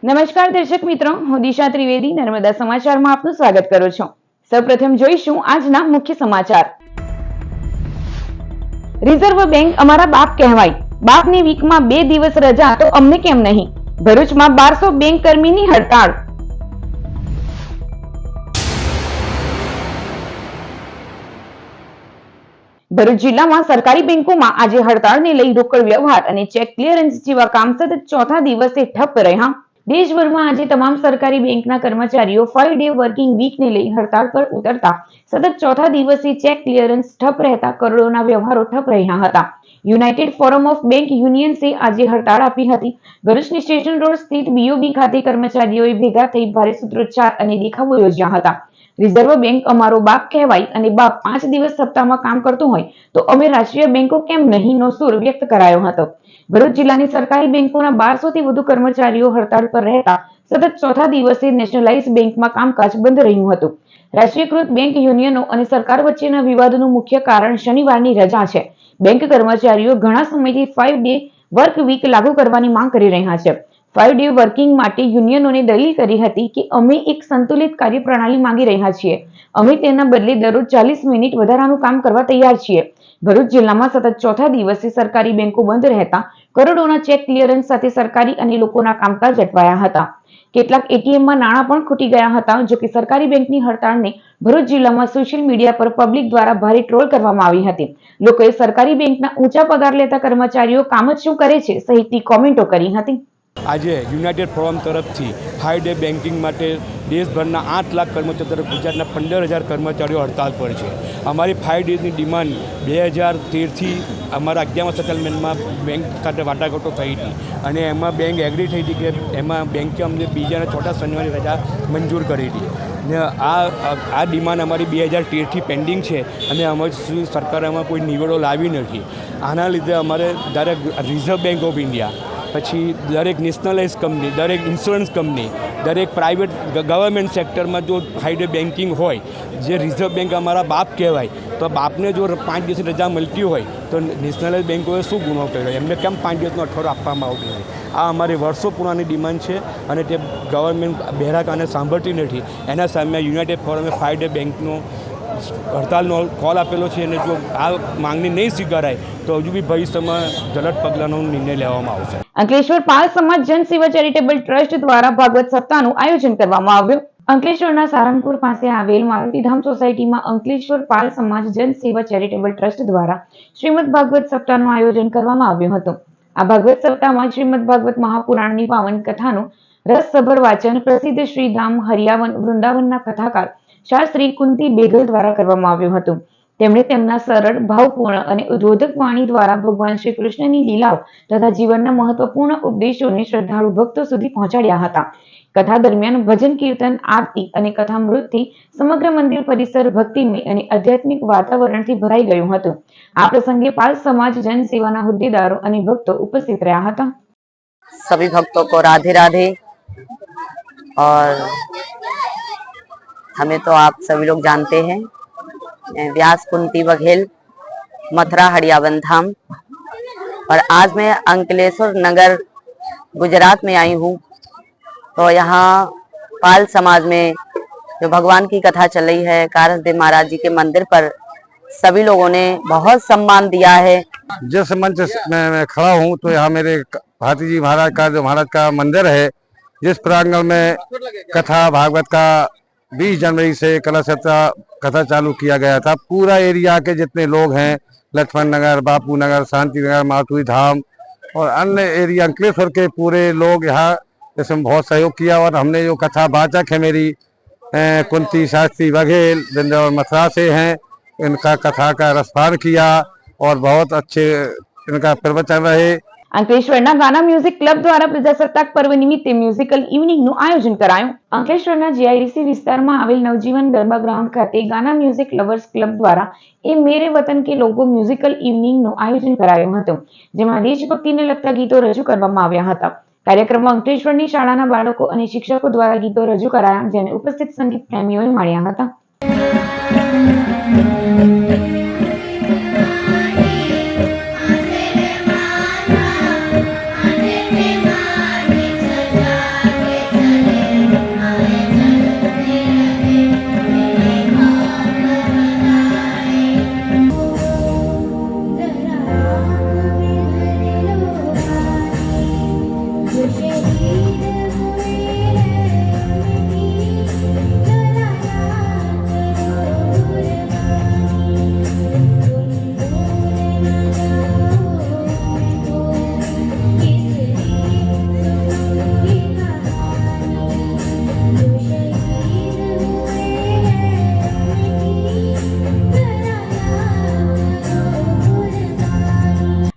નમસ્કાર દર્શક મિત્રો, હું દિશા ત્રિવેદી નર્મદા સમાચારમાં આપનું સ્વાગત કરું છું। સૌપ્રથમ જોઈશું આજના મુખ્ય સમાચાર। રિઝર્વ બેંક અમારા બાપ કહેવાય, બાપની વીકમાં 2 દિવસ રજા તો અમને કેમ નહીં? ભરૂચમાં 1200 બેંક કર્મીની હડતાળ। ભરૂચ જિલ્લામાં સરકારી બેંકોમાં આજે હડતાળને લઈ રોકડ વ્યવહાર અને ચેક ક્લિયરન્સ જેવા કામ સતત ચોથા દિવસે ઠપ રહ્યા। દેશભરમાં આજે તમામ સરકારી બેંકના કર્મચારીઓ 5 ડે વર્કિંગ વીકને લઈ હડતાળ પર ઉતરતા સતત ચોથા દિવસે ચેક ક્લિયરન્સ ઠપ રહેતા કરોડોના વ્યવહારો ઠપ રહ્યા હતા। યુનાઇટેડ ફોરમ ઓફ બેંક યુનિયન્સે આજે હડતાળ આપી હતી। ભરૂચની સ્ટેશન રોડ સ્થિત બીઓબી ખાતે કર્મચારીઓએ ભેગા થઈ ભારે સૂત્રોચ્ચાર અને દેખાવો યોજ્યા હતા। રિઝર્વ બેંક અમારો બાપ કહેવાય અને બાપ 5 દિવસ સપ્તાહમાં કામ કરતું હોય તો અમે રાષ્ટ્રીય બેંકો કેમ નહીં નો સૂર વ્યક્ત કરાયો હતો। ભરૂચ જિલ્લાની સરકારી બેંકોના 1200 થી વધુ કર્મચારીઓ હડતાળ પર રહેતા સતત ચોથા દિવસે નેશનલાઇઝ બેંકમાં કામકાજ બંધ રહ્યું હતું। રાષ્ટ્રીયકૃત બેંક યુનિયનો અને સરકાર વચ્ચેના વિવાદનું મુખ્ય કારણ શનિવારની રજા છે। બેંક કર્મચારીઓ ઘણા સમયથી 5 ડે વર્ક વીક લાગુ કરવાની માંગ કરી રહ્યા છે। 5 ડે વર્કિંગ માટે યુનિયનોને દલીલ કરી હતી કે અમે એક સંતુલિત કાર્યપ્રણાલી માંગી રહ્યા છીએ, અમે તેના બદલે દરરોજ 40 મિનિટ વધારાનું કામ કરવા તૈયાર છીએ। ભરૂચ જિલ્લામાં સતત ચોથા દિવસે સરકારી બેંકો બંધ રહેતા કરોડોના ચેક ક્લિયરન્સ સાથે સરકારી અને લોકોના કામકાજ અટવાયા હતા। કેટલાક એટીએમમાં નાણાં પણ ખૂટી ગયા હતા। જો કે સરકારી બેંકની હડતાળને ભરૂચ જિલ્લામાં સોશિયલ મીડિયા પર પબ્લિક દ્વારા ભારે ટ્રોલ કરવામાં આવી હતી। લોકોએ સરકારી બેંકના ઊંચા પગાર લેતા કર્મચારીઓ કામ જ શું કરે છે સહિતની કોમેન્ટો કરી હતી। આજે યુનાઇટેડ ફોરમ તરફથી 5 ડે બેન્કિંગ માટે દેશભરના 8 લાખ કર્મચારીઓ તરફ ગુજરાતના 15,000 કર્મચારીઓ હડતાલ પર છે। અમારી 5 ડેની ડિમાન્ડ 2013થી અમારા 11મા સેટલમેન્ટમાં બેંક સાથે વાટાઘાટો થઈ હતી અને એમાં બેંક એગ્રી થઈ હતી કે એમાં બેંકે અમને બીજા અને ચોથા શનિવારની રજા મંજૂર કરી હતી ને આ ડિમાન્ડ અમારી 2013થી પેન્ડિંગ છે અને અમારી સરકારે એમાં કોઈ નિવેડો લાવી નથી। આના લીધે અમારે દરેક રિઝર્વ બેંક ઓફ ઇન્ડિયા, પછી દરેક નેશનલાઇઝ કંપની, દરેક ઇન્સ્યોરન્સ કંપની, દરેક પ્રાઇવેટ ગવર્મેન્ટ સેક્ટરમાં જો 5 ડે બેન્કિંગ હોય, જે રિઝર્વ બેંક અમારા બાપ કહેવાય, તો બાપને જો 5 દિવસની રજા મળતી હોય તો નેશનલાઇઝ બેંકોએ શું ગુનો કર્યો? એમને કેમ 5 દિવસનો અઠવાડિયો આપવામાં આવતું હોય? આ અમારી વર્ષો પુરાની ડિમાન્ડ છે અને તે ગવર્મેન્ટ બહેરા કાને સાંભળતી નથી। એના સામે યુનાઇટેડ ફોરમે 5 ડે બેંકનો હડતાલનો કોલ આપેલો છે અને જો આ માંગણી નહીં સ્વીકારાય તો હજુ બી ભવિષ્યમાં જલદ પગલાંનો નિર્ણય લેવામાં આવશે। અંકલેશ્વર પાલ સમાજ જનસેવા ચેરિટેબલ ટ્રસ્ટ દ્વારા ભાગવત સપ્તાહનું આયોજન કરવામાં આવ્યું। અંકલેશ્વરના સારંગપુર પાસે આવેલ મારુતિધામ સોસાયટીમાં અંકલેશ્વર પાલ સમાજ જનસેવા ચેરિટેબલ ટ્રસ્ટ દ્વારા શ્રીમદ ભાગવત સપ્તાહનું આયોજન કરવામાં આવ્યું હતું। આ ભાગવત સપ્તાહમાં શ્રીમદ ભાગવત મહાપુરાણની પાવન કથાનું રસસભર વાંચન પ્રસિદ્ધ શ્રીધામ હરિયાવન વૃંદાવનના કથાકાર શાસ્ત્રી કુંતી બેગલ દ્વારા કરવામાં આવ્યું હતું। તેમણે તેમના સરળ, ભાવપૂર્ણ અને ઉદ્બોધક વાણી દ્વારા ભગવાન શ્રી કૃષ્ણની લીલાઓ તથા જીવનના મહત્વપૂર્ણ ઉપદેશોને શ્રદ્ધાળુ ભક્તો સુધી પહોંચાડ્યા હતા। કથા દરમિયાન ભજન, કીર્તન, આરતી અને કથામૃતથી સમગ્ર મંદિર પરિસર ભક્તિમય અને આધ્યાત્મિક વાતાવરણથી ભરાઈ ગયું હતું। આ પ્રસંગે પાલ સમાજ જનસેવાના હોદ્દેદારો અને ભક્તો ઉપસ્થિત રહ્યા હતા। सभी भक्तों को राधे राधे। और हमें तो आप सभी लोग जानते हैं, व्यास कुंती बघेल, मथुरा हरियावन धाम। और आज मैं अंकलेश्वर नगर गुजरात में आई हूँ। तो यहाँ पाल समाज में जो भगवान की कथा चल रही है, कारसदेव महाराज जी के मंदिर पर सभी लोगों ने बहुत सम्मान दिया है। जिस मंच में मैं खड़ा हूँ तो यहाँ मेरे भारती जी महाराज का जो महाराज का मंदिर है, जिस प्रांगण में कथा भागवत का 20 जनवरी से कलश यात्रा कथा चालू किया गया था। पूरा एरिया के जितने लोग हैं, लक्ष्मण नगर, बापू नगर, शांति नगर, मातुरी धाम और अन्य एरिया अंकलेश्वर के पूरे लोग यहाँ इसमें बहुत सहयोग किया। और हमने जो कथा वाचक है मेरी कुंती शास्त्री बघेल वृंदावन मथुरा से हैं, इनका कथा का रसपान किया और बहुत अच्छे इनका प्रवचन रहे। અંકલેશ્વરના ગાના મ્યુઝિક ક્લબ દ્વારા પ્રજાસત્તાક પર્વ નિમિત્તે મ્યુઝિકલ ઇવનિંગનું આયોજન કરાયું। અંકલેશ્વરના જીઆઈડીસી વિસ્તારમાં આવેલ નવજીવન ગરબા ગ્રાઉન્ડ ખાતે ગાના મ્યુઝિક લવર્સ ક્લબ દ્વારા એ મેરે વતન કે લોગો મ્યુઝિકલ ઇવનિંગનું આયોજન કરાયું હતું, જેમાં દેશભક્તિને લગતા ગીતો રજૂ કરવામાં આવ્યા હતા। કાર્યક્રમમાં અંકલેશ્વરની શાળાના બાળકો અને શિક્ષકો દ્વારા ગીતો રજૂ કરાયા, જેને ઉપસ્થિત સંગીત પ્રેમીઓએ માણ્યા હતા।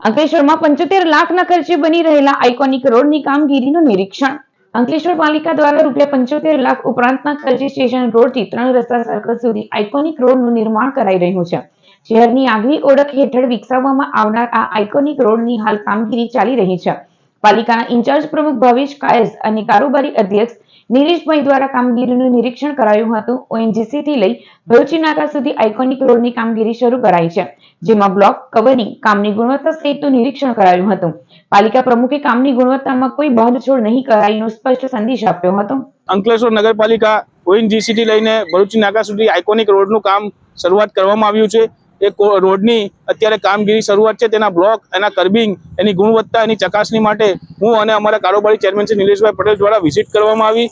અંકલેશ્વરમાં 75 લાખના ખર્ચે બની રહેલા આઇકોનિક રોડની કામગીરીનું નિરીક્ષણ. અંકલેશ્વર પાલિકા દ્વારા ₹75 લાખ ઉપરાંતના ખર્ચે સ્ટેશન રોડથી 3 રસ્તા સર્કલ સુધી આઇકોનિક રોડનું નિર્માણ કરાઈ રહ્યું છે. શહેરની આગવી ઓળખ હેઠળ વિકસાવવામાં આવનાર આ આઇકોનિક રોડની હાલ કામગીરી ચાલી રહી છે. પાલિકાના ઇન્ચાર્જ પ્રમુખ ભાવેશ કાયસ અને કારોબારી અધ્યક્ષ નીલેશભાઈ દ્વારા કામગીરીનું નિરીક્ષણ કરાયું હતું. ONGC થી લઈ ભરૂચી નાકા સુધી આઇકોનિક રોડની કામગીરી શરૂ કરાઈ છે, જેમાં બ્લોક કવરિંગ કામની ગુણવત્તા સહિતનું નિરીક્ષણ કરાયું હતું. પાલિકા પ્રમુખે કામની ગુણવત્તામાં કોઈ બાંધછોડ નહીં કરાઈનો સ્પષ્ટ સંદેશ આપ્યો હતો. અંકલેશ્વર નગરપાલિકા ONGC થી લઈને ભરૂચી નાકા સુધી આઇકોનિક રોડનું કામ શરૂઆત કરવામાં આવ્યું છે. એ રોડની અત્યારે કામગીરી શરૂઆત છે. તેના બ્લોક, એના કર્બિંગ, એની ગુણવત્તા, એની ચકાસણી માટે હું અને અમારા કારોબારી ચેરમેન શ્રી નિલેશભાઈ પટેલ દ્વારા વિઝિટ કરવામાં આવી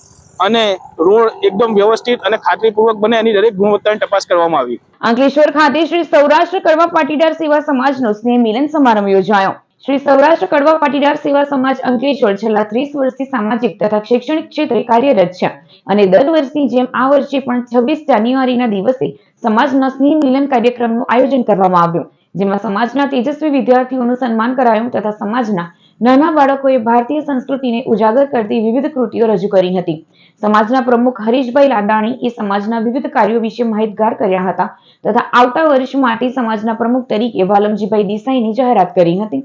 અને રોડ એકદમ વ્યવસ્થિત અને ખાતરીપૂર્વક બને એની દરેક ગુણવત્તાની તપાસ કરવામાં આવી. અંકલેશ્વર ખાતે શ્રી સૌરાષ્ટ્ર કડવા પાટીદાર સેવા સમાજનો સ્નેહ મિલન સમારંભ યોજાયો. શ્રી સૌરાષ્ટ્ર કડવા પાટીદાર સેવા સમાજ અંકલેશ્વર છેલ્લા 30 વર્ષથી સામાજિક તથા શૈક્ષણિક ક્ષેત્રે કાર્યરત છે અને દર વર્ષની જેમ આ વર્ષે પણ 26 જાન્યુઆરીના દિવસે સમાજના સ્નેહ મિલન કાર્યક્રમનું આયોજન કરવામાં આવ્યું, જેમાં સમાજના તેજસ્વી વિદ્યાર્થીઓનું સન્માન કરાયું તથા સમાજના નાના બાળકોએ ભારતીય સંસ્કૃતિને ઉજાગર કરતી વિવિધ કૃતિઓ રજૂ કરી હતી. સમાજના પ્રમુખ હરીશભાઈ લાડાણી એ સમાજના વિવિધ કાર્યો વિશે માહિતગાર કર્યા હતા તથા આવતા વર્ષ માટે સમાજના પ્રમુખ તરીકે વાલમજીભાઈ દેસાઈની જાહેરાત કરી હતી.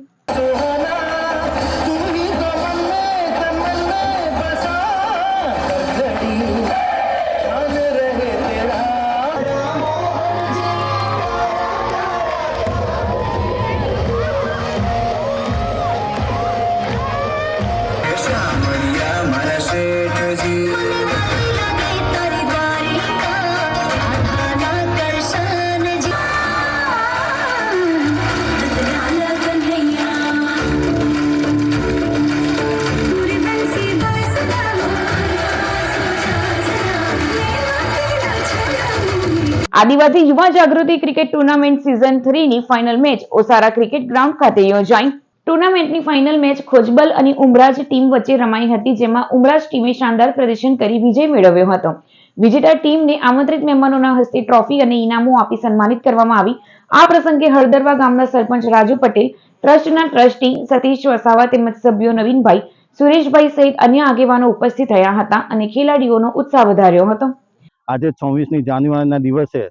આદિવાસી યુવા જાગૃતિ ક્રિકેટ ટુર્નામેન્ટ સિઝન 3 ની ફાઇનલ મેચ ઓસારા ક્રિકેટ ગ્રાઉન્ડ ખાતે યોજાઈ. ટુર્નામેન્ટની ફાઇનલ મેચ ખોજબલ અને ઉમરાજ ટીમ વચ્ચે રમાઈ હતી, જેમાં ઉમરાજ ટીમે શાનદાર પ્રદર્શન કરી વિજય મેળવ્યો હતો. વિજેતા ટીમને આમંત્રિત મહેમાનોના હસ્તે ટ્રોફી અને ઇનામો આપી સન્માનિત કરવામાં આવી. આ પ્રસંગે હળદરવા ગામના સરપંચ રાજુ પટેલ, ટ્રસ્ટના ટ્રસ્ટી સતીશ વસાવા તેમજ સભ્યો નવીનભાઈ, સુરેશભાઈ સહિત અન્ય આગેવાનો ઉપસ્થિત થયા હતા અને ખેલાડીઓનો ઉત્સાહ વધાર્યો હતો. આજે 26મી જાન્યુઆરીના દિવસે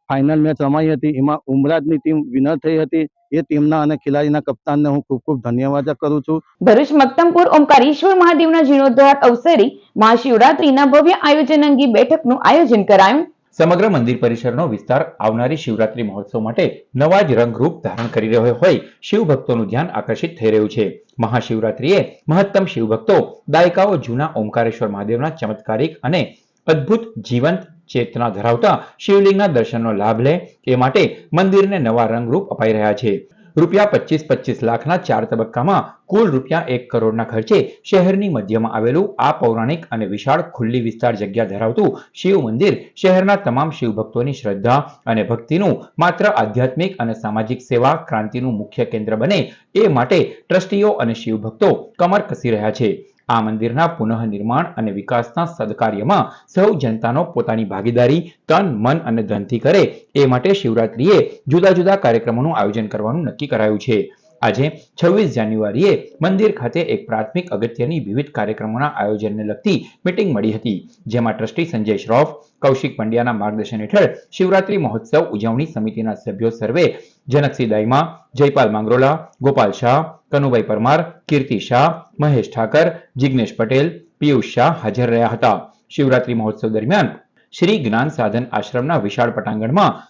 ફાઇનલ મેચ રમાઈ હતી. એમાં ઉમરાજની ટીમ વિનર થઈ હતી. એ ટીમના અને ખેલાડીના કપ્તાનને હું ખૂબ ખૂબ ધન્યવાદ કરું છું. ભરૂચ મક્તમપુર ઓમકારેશ્વર મહાદેવના જીર્ણોદ્ધાર અવસરે મહાશિવરાત્રીના ભવ્ય આયોજન અંગે બેઠકનું આયોજન કરાયું. સમગ્ર મંદિર પરિસરનો વિસ્તાર આવનારી શિવરાત્રી મહોત્સવ માટે નવા જ રંગરૂપ ધારણ કરી રહ્યો હોય શિવ ભક્તોનું ધ્યાન આકર્ષિત થઈ રહ્યું છે. મહાશિવરાત્રીએ મહત્તમ શિવભક્તો દાયકાઓ જૂના ઓમકારેશ્વર મહાદેવના ચમત્કારિક અને અદ્ભુત જીવંત ચેતના ધરાવતા શિવલિંગના દર્શનનો લાભ લે એ માટે મંદિરને નવા રંગરૂપ અપાઈ રહ્યા છે. ₹25-25 લાખના 4 તબક્કામાં કુલ ₹1 કરોડના ખર્ચે શહેરની મધ્યમાં આવેલું આ પૌરાણિક અને વિશાળ ખુલ્લી વિસ્તાર જગ્યા ધરાવતું શિવ મંદિર શહેરના તમામ શિવભક્તોની શ્રદ્ધા અને ભક્તિનું માત્ર આધ્યાત્મિક અને સામાજિક સેવા ક્રાંતિનું મુખ્ય કેન્દ્ર બને એ માટે ટ્રસ્ટીઓ અને શિવભક્તો કમર કસી રહ્યા છે. આ મંદિરના પુનઃનિર્માણ અને વિકાસના સદકાર્યમાં સૌ જનતાનો પોતાની ભાગીદારી તન, મન અને ધનથી કરે એ માટે શિવરાત્રીએ જુદા જુદા કાર્યક્રમોનું આયોજન કરવાનું નક્કી કરાયું છે. આજે 26 જાન્યુઆરીએ મંદિર ખાતે એક પ્રાથમિક અગત્યની વિવિધ કાર્યક્રમોના આયોજનને લગતી મીટિંગ મળી હતી, જેમાં ટ્રસ્ટી સંજય શ્રોફ, કૌશિક પંડ્યાના માર્ગદર્શન હેઠળ શિવરાત્રી મહોત્સવ ઉજવણી સમિતિના સભ્યો સર્વે જનકસિંહ દાઈમા, જયપાલ માંગરોલા, ગોપાલ શાહ, કનુભાઈ પરમાર, કીર્તિ શાહ, મહેશ ઠાકર, જિગ્નેશ પટેલ, પિયુષ શાહ હાજર રહ્યા હતા. શિવરાત્રી મહોત્સવ દરમિયાન શ્રી જ્ઞાન સાધન આશ્રમના વિશાળ પટાંગણમાં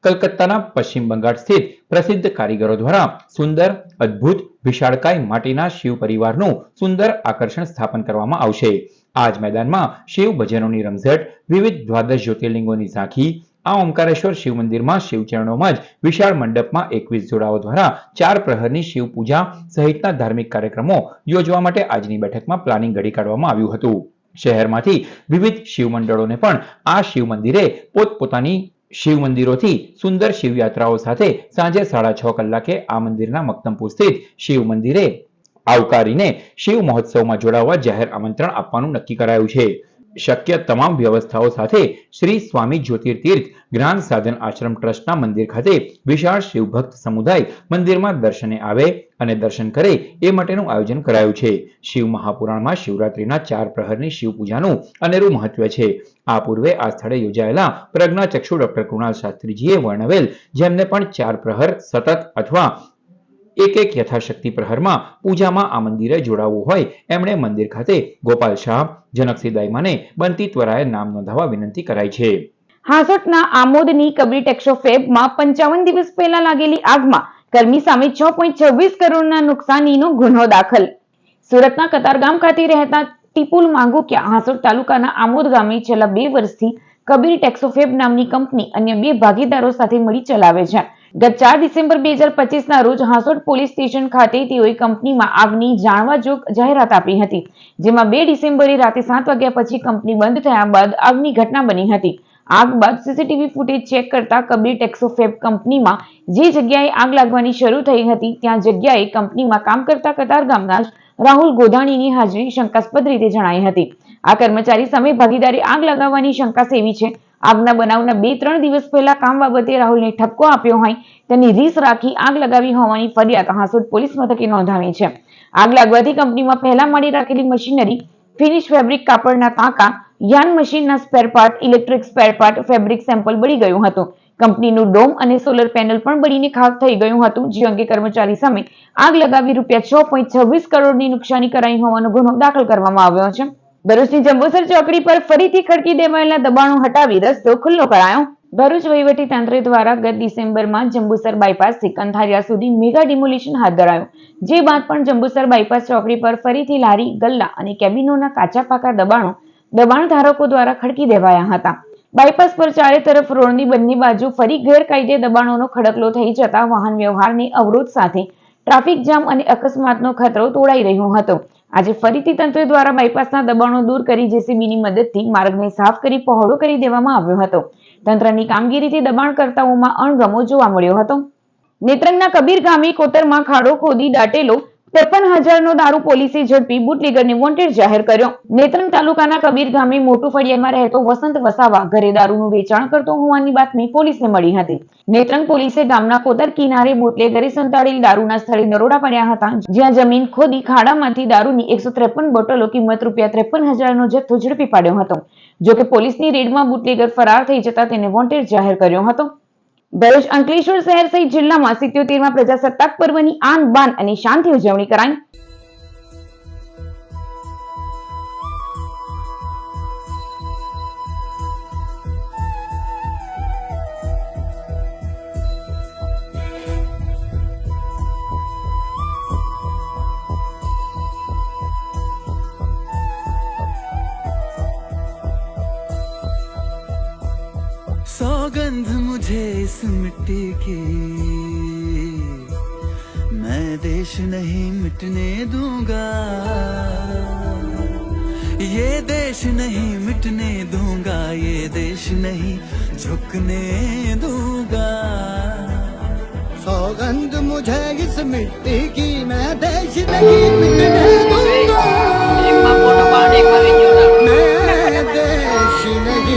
કલકત્તાના પશ્ચિમ બંગાળ સ્થિત પ્રસિદ્ધ કારીગરો દ્વારા સુંદર, અદ્ભુત, વિશાળકાય માટીના શિવ પરિવારનું સુંદર આકર્ષણ સ્થાપન કરવામાં આવશે. આ જ મેદાનમાં શિવ ભજનોની રમઝટ, વિવિધ દ્વાદશ જ્યોતિર્લિંગોની ઝાંખી, આ ઓમકારેશ્વર શિવ મંદિરમાં શિવચરણોમાં જ વિશાળ મંડપમાં 21 જોડાઓ દ્વારા 4 પ્રહરની શિવ પૂજા સહિતના ધાર્મિક કાર્યક્રમો યોજવા માટે આજની બેઠકમાં પ્લાનિંગ ઘડી કાઢવામાં આવ્યું હતું. શહેરમાંથી વિવિધ શિવ મંડળોને પણ આ શિવ મંદિરે પોતપોતાની શિવ મંદિરોથી સુંદર શિવયાત્રાઓ સાથે સાંજે 6:30 કલાકે આ મંદિરના મક્તમપુર સ્થિત શિવ મંદિરે આવકારીને શિવ મહોત્સવમાં જોડાવા જાહેર આમંત્રણ આપવાનું નક્કી કરાયું છે. શક્ય તમામ વ્યવસ્થાઓ સાથે શ્રી સ્વામી જ્યોતિર્તીર્થ જ્ઞાન સાધન આશ્રમ ટ્રસ્ટના મંદિર ખાતે વિશાળ શિવભક્ત સમુદાય મંદિરમાં દર્શને આવે અને દર્શન કરે એ માટેનું આયોજન કરાયું છે. શિવ મહાપુરાણમાં શિવરાત્રીના 4 પ્રહરની શિવ પૂજાનું અનેરું મહત્વ છે. આ પૂર્વે આ સ્થળે યોજાયેલા પ્રજ્ઞાચક્ષુ ડોક્ટર કૃણાલ શાસ્ત્રીજીએ વર્ણવેલ જેમને પણ 4 પ્રહર સતત અથવા એક યથાશક્તિ પ્રહરમાં પૂજામાં આ મંદિરે જોડાવવું હોય એમણે મંદિર ખાતે ગોપાલ શાહ, જનકસિંહ દાઈમાને બનતી ત્વરાએ નામ નોંધાવવા વિનંતી કરાઈ છે. હાસોટના આમોદની કબીર ટેક્સોફેબમાં 55 દિવસ પહેલા લાગેલી આગમાં કર્મી સામે 6.26 કરોડના નુકસાનીનો ગુનો દાખલ. સુરતના કતારગામ ખાતે રહેતા ટીપુલ માંગુકિયા હાસોટ તાલુકાના આમોદ ગામે છેલ્લા 2 વર્ષથી કબીર ટેક્સોફેબ નામની કંપની અન્ય 2 ભાગીદારો સાથે મળી ચલાવે છે. ગત 4 ડિસેમ્બર 2025ના રોજ હાસોટ પોલીસ સ્ટેશન ખાતે તેઓએ કંપનીમાં આગની જાણવાજોગ જાહેરાત આપી હતી, જેમાં 2 ડિસેમ્બરે રાતે 7 વાગ્યા પછી કંપની બંધ થયા બાદ આગની ઘટના બની હતી. આગ બાદ સીસીટીવી ફૂટેજ ચેક કરતા કબીર ટેક્સોફેબ કંપનીમાં જે જગ્યાએ આગ લાગવાની શરૂ થઈ હતી ત્યાં જગ્યાએ કંપનીમાં કામ કરતા કતારગામના જ રાહુલ ગોધાણીની હાજરી શંકાસ્પદ રીતે જણાઈ હતી. આ કર્મચારી સામે ભાગીદારી આગ લગાવવાની શંકા સેવી છે. આગના બનાવના 2-3 દિવસ પહેલા કામ બાબતે રાહુલને ઠપકો આપ્યો હોય તેની રીસ રાખી આગ લગાવી હોવાની ફરિયાદ હાસોટ પોલીસ મથકે નોંધાવી છે. આગ લાગવાથી કંપનીમાં પહેલા મળી રાખેલી મશીનરી, ફિનિશ ફેબ્રિક કાપડના ટાંકા, યાન મશીનના spare part, electric spare part, fabric sample બળી ગયું હતું. કંપનીનું ડોમ અને સોલર પેનલ પણ બળીને ખાખ થઈ ગયું હતું, જે અંગે કર્મચારી સામે આગ લગાવી રૂપિયા 6.26 કરોડની નુકસાની કરાઈ હોવાનો ગુનો દાખલ કરવામાં આવ્યો છે. ભરૂચની જંબુસર ચોકડી પર ફરીથી ખડકી દેવાયેલા દબાણો હટાવી રસ્તો ખુલ્લો કરાયો. ભરૂચ વહીવટી તંત્ર દ્વારા ગત ડિસેમ્બરમાં જંબુસર બાયપાસથી કંથારિયા સુધી મેગા ડિમોલિશન હાથ ધરાયું, જે બાદ પણ જંબુસર બાયપાસ ચોકડી પર ફરીથી લારી, ગલ્લા અને કેબિનોના કાચા પાકા દબાણ ધારકો દ્વારા ખડકી દેવાયા હતા. બાયપાસ પર ચારે તરફ રોડની બંને બાજુ ફરી ગેરકાયદે દબાણોનો ખડકલો થઈ જતા વાહન વ્યવહારની અવરોધ સાથે ટ્રાફિક જામ અને અકસ્માતનો ખતરો તોડાઈ રહ્યો હતો. આજે ફરીથી તંત્ર દ્વારા બાયપાસના દબાણો દૂર કરી જેસીબીની મદદથી માર્ગને સાફ કરી પહોળો કરી દેવામાં આવ્યો હતો. તંત્રની કામગીરીથી દબાણકર્તાઓમાં અણગમો જોવા મળ્યો હતો. નેત્રંગના કબીર ગામે કોતરમાં ખાડો ખોદી દાટેલો 53,000નો દારૂ પોલીસે ઝડપી બુટલેગરને વોન્ટેડ જાહેર કર્યો. નેત્રંગ તાલુકાના કબીર ગામે મોટું ફળિયામાં રહેતો વસંત વસાવા ઘરે દારૂનું વેચાણ કરતો હોવાની બાતમી પોલીસને મળી હતી. નેત્રંગ પોલીસે ગામના કોતર કિનારે બુટલેગરે સંતાડેલ દારૂના સ્થળે દરોડા પાડ્યા હતા, જ્યાં જમીન ખોદી ખાડામાંથી દારૂની 153 બોટલો કિંમત રૂપિયા 53,000નો જથ્થો ઝડપી પાડ્યો હતો. જોકે પોલીસની રેડમાં બુટલેગર ફરાર થઈ જતા તેને વોન્ટેડ જાહેર કર્યો હતો. ભરૂચ, અંકલેશ્વર શહેર સહિત જિલ્લામાં 77મા પ્રજાસત્તાક પર્વની આન બાન અને શાનથી ઉજવણી કરાઈ. सौगंध मुझे इस मिट्टी की, मैं देश नहीं मिटने दूंगा, ये देश नहीं मिटने दूंगा, ये देश नहीं झुकने दूंगा. सौगंध मुझे इस मिट्टी की, मैं देश नहीं मिटने दूंगा, मैं देश नहीं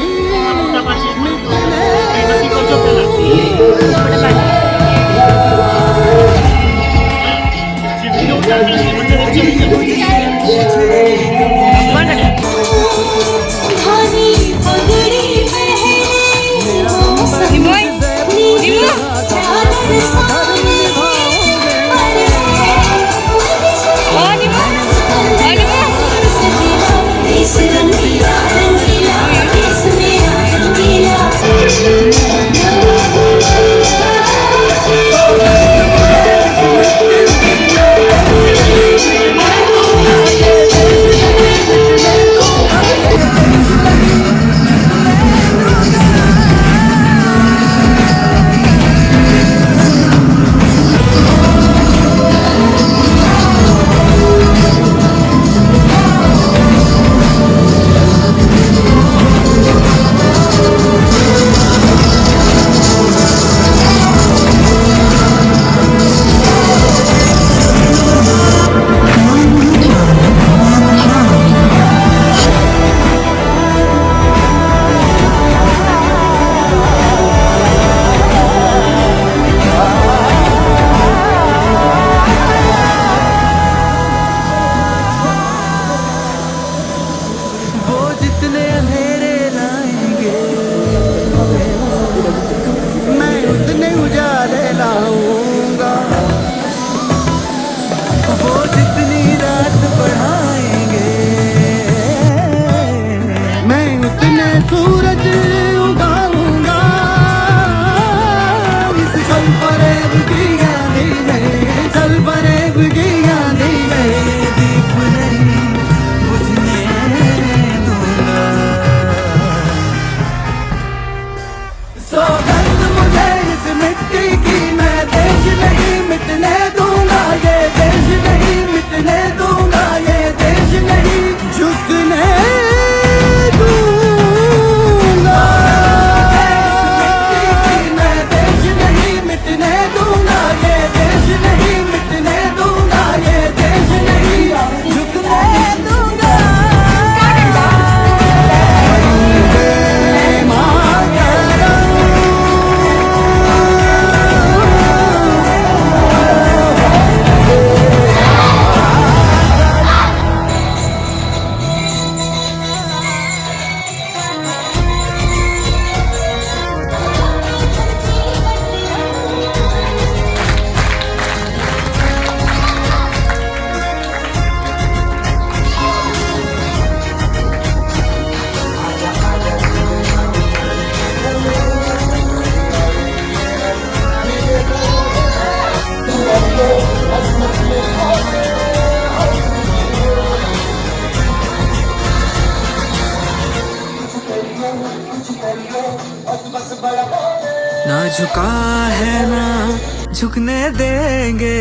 झुका है ना झुकने देंगे,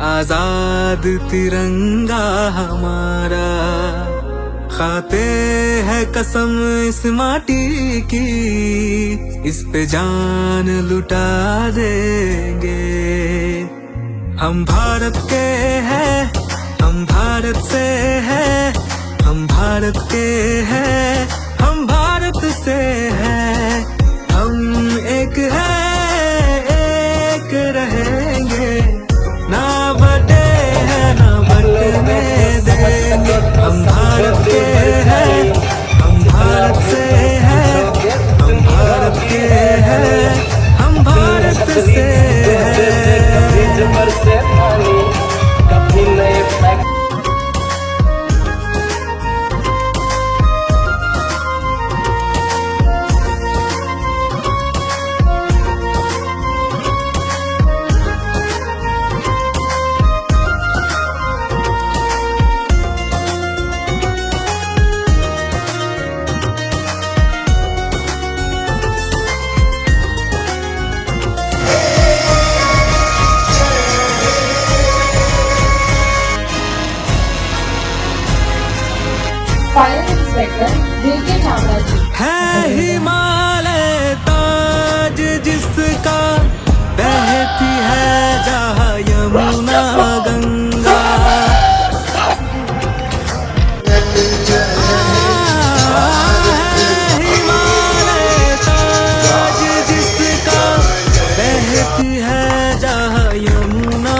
आजाद तिरंगा हमारा। खाते है कसम इस माटी की, इस पे जान लुटा देंगे। हम भारत के हैं, हम भारत से हैं, हम भारत के हैं, हम भारत से हैं। हम एक हैं, एक रहेंगे, ना बटे हैं ना बटने देंगे। हम भारत के हैं, हम भारत से हैं, हम भारत के हैं, हम भारत से हैं। फायर इंस्पेक्टर डीके छाबड़ा जी। है हिमालय ताज जिसका, बहती है जहाँ यमुना गंगा। है हिमालय ताज जिसका, बहती है जहाँ यमुना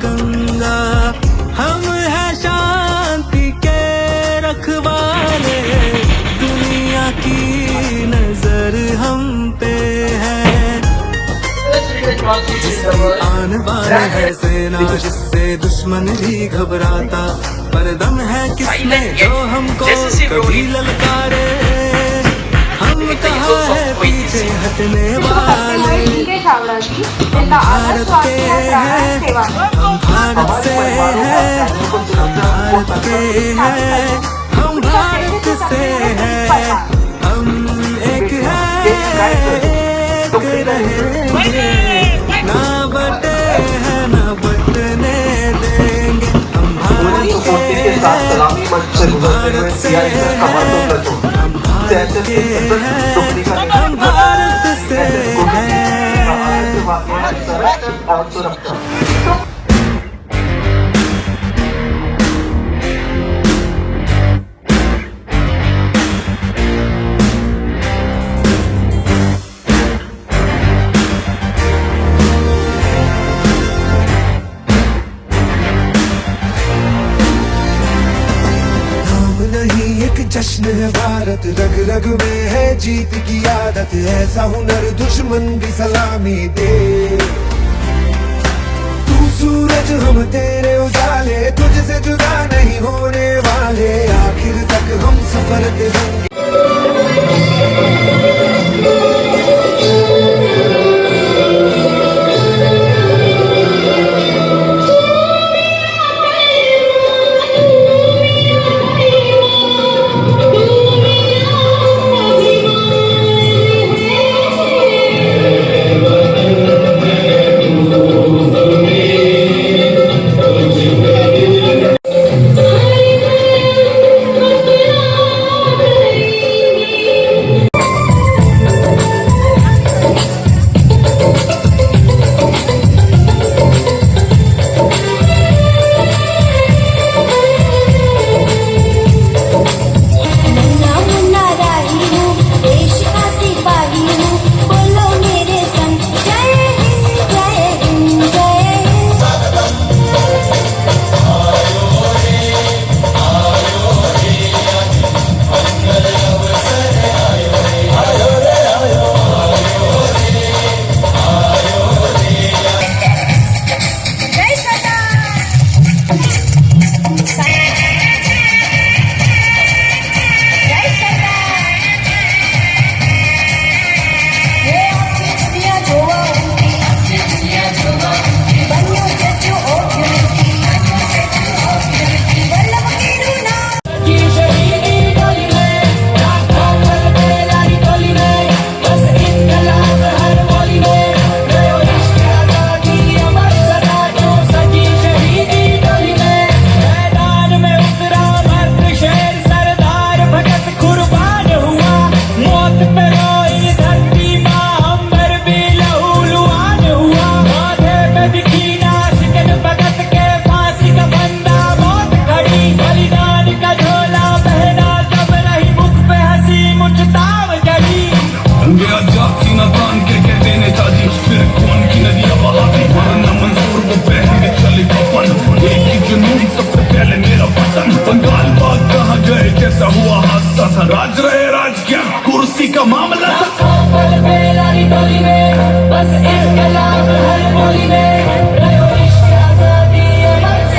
गंगा। हम है शांति के रखवाले, दुनिया की नजर हम पे है। आन बान है सेना जिससे दुश्मन भी घबराता, पर दम है किसमें जो हमको कभी ललकारे। हम कहाँ है पीछे हटने वाले, हम भारत के हैं, हम भारत से हैं, हम भारत के हैं, हम भारत से हैं। हम एक हैं, एक रहेंगे, ना बटे हैं ना बटने देंगे। हम भारत के हैं, हम भारत से हैं, हम भारत के हैं, हम भारत से हैं। जश्न है भारत, रग रग में है जीत की आदत। ऐसा हुनर दुश्मन भी सलामी दे। तू सूरज हम तेरे उजाले, तुझसे जुदा नहीं होने वाले। आखिर तक हम सफर करेंगे। सोचता था राज रहे राज क्या कुर्सी का मामला था। बस एक कलाम हर बोली में रहो इश्क आजादी अमर से।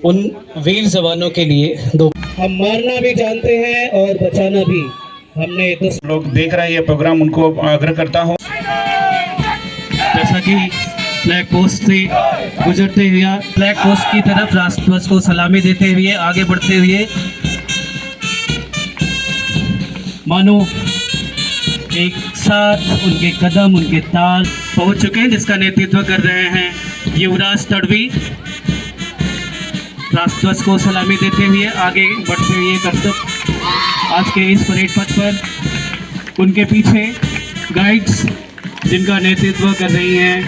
उन वीर जवानों के लिए दो। हम मारना भी जानते हैं और बचाना भी। हमने तो लोग देख रहे हैं ये प्रोग्राम, उनको आग्रह करता हूँ जैसा कि फ्लैग पोस्ट से गुजरते हुए फ्लैग पोस्ट की तरफ राष्ट्रध्वज को सलामी देते हुए आगे बढ़ते हुए मानो एक साथ उनके कदम उनके ताल पहुंच चुके हैं, जिसका नेतृत्व कर रहे हैं युवराज तड़वी। राष्ट्रध्वज को सलामी देते हुए आगे बढ़ते हुए कर्तव्य आज के इस परेड पथ पर उनके पीछे गाइड्स जिनका नेतृत्व कर रही हैं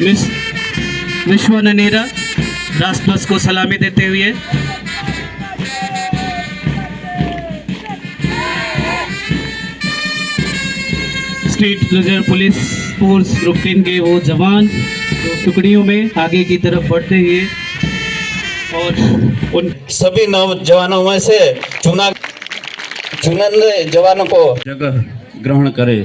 मिस विश्वा ननेरा राष्ट्रध्वज को सलामी देते हुए। State reserve police force group 3 के वो जवान टुकड़ियों में आगे की तरफ बढ़ते हुए और उन सभी नौजवानों में से चुनिंदा जवानों को जगह ग्रहण करे।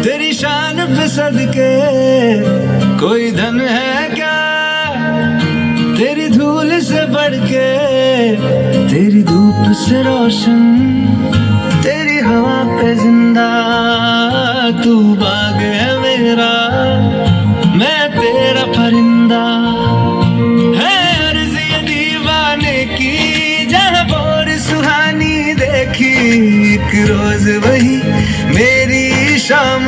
तेरी शान पे सदके कोई धन है क्या, तेरी धूल से बढ़ के तेरी धूप से रोशन, तेरी हवा पे जिंदा तू बाग है मेरा, मैं तेरा परिंदा। है अर्ज़ ये दीवाने की जहाँ बोर सुहानी देखी, एक रोज वही मेरी शाम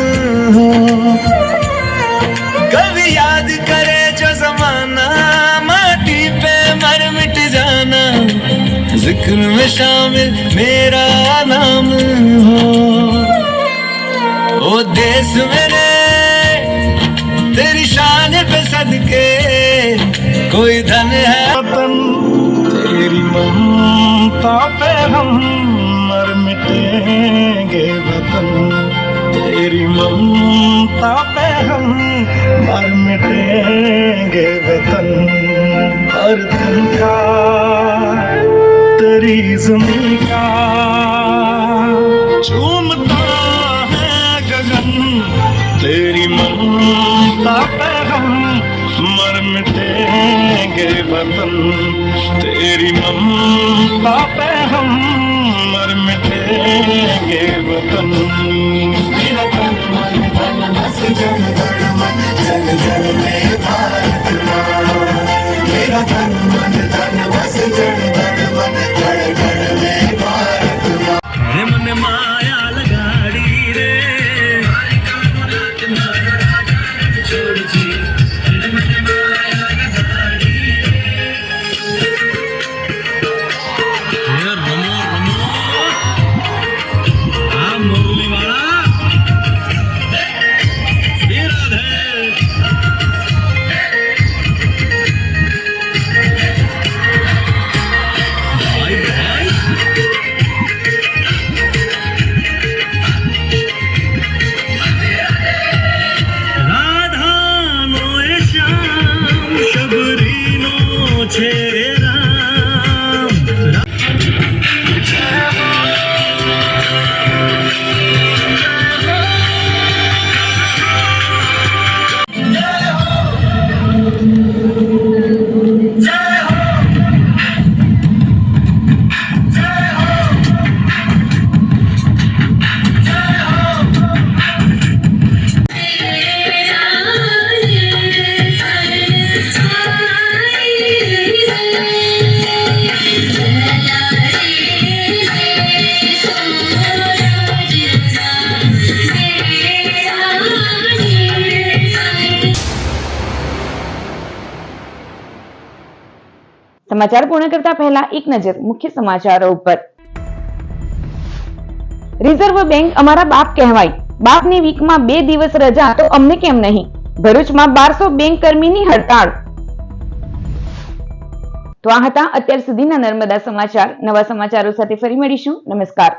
हो। कभी याद करे जो जमाना माटी पे मर मिट जाना, जिक्र में शामिल मेरा नाम हो। ओ देश मेरे तेरी शान पे सदके कोई धन है वतन, तेरी ममता पे हम मर मिटेंगे वतन, तेरी ममता पे हम मर मिटेंगे वतन। हर दिन का तेरी ज़मीं का झूमता है गगन, तेरी ममता पे हम मर मिटेंगे वतन, तेरी ममता पे हम मर मिटेंगे वतन। मेरा तन मन धन बस जन गण मन जन जन में भारत माँ, मेरा तन मन धन बस जन गण मन जन जन में भारत माँ। हे मन माया लगाड़ी रे छोड़ जी, मन माया लगाड़ी रे रमो रमो સમાચાર પૂર્ણ કરતા પહેલા એક નજર મુખ્ય સમાચારો ઉપર। રિઝર્વ બેંક અમારા બાપ કહેવાય, બાપની વીકમાં 2 દિવસ રજા તો અમને કેમ નહીં? ભરૂચમાં 1200 બેંક કર્મીની હડતાળ। તો આ હતા અત્યાર સુધીના નર્મદા સમાચાર। નવા સમાચારો સાથે ફરી મળીશું। નમસ્કાર।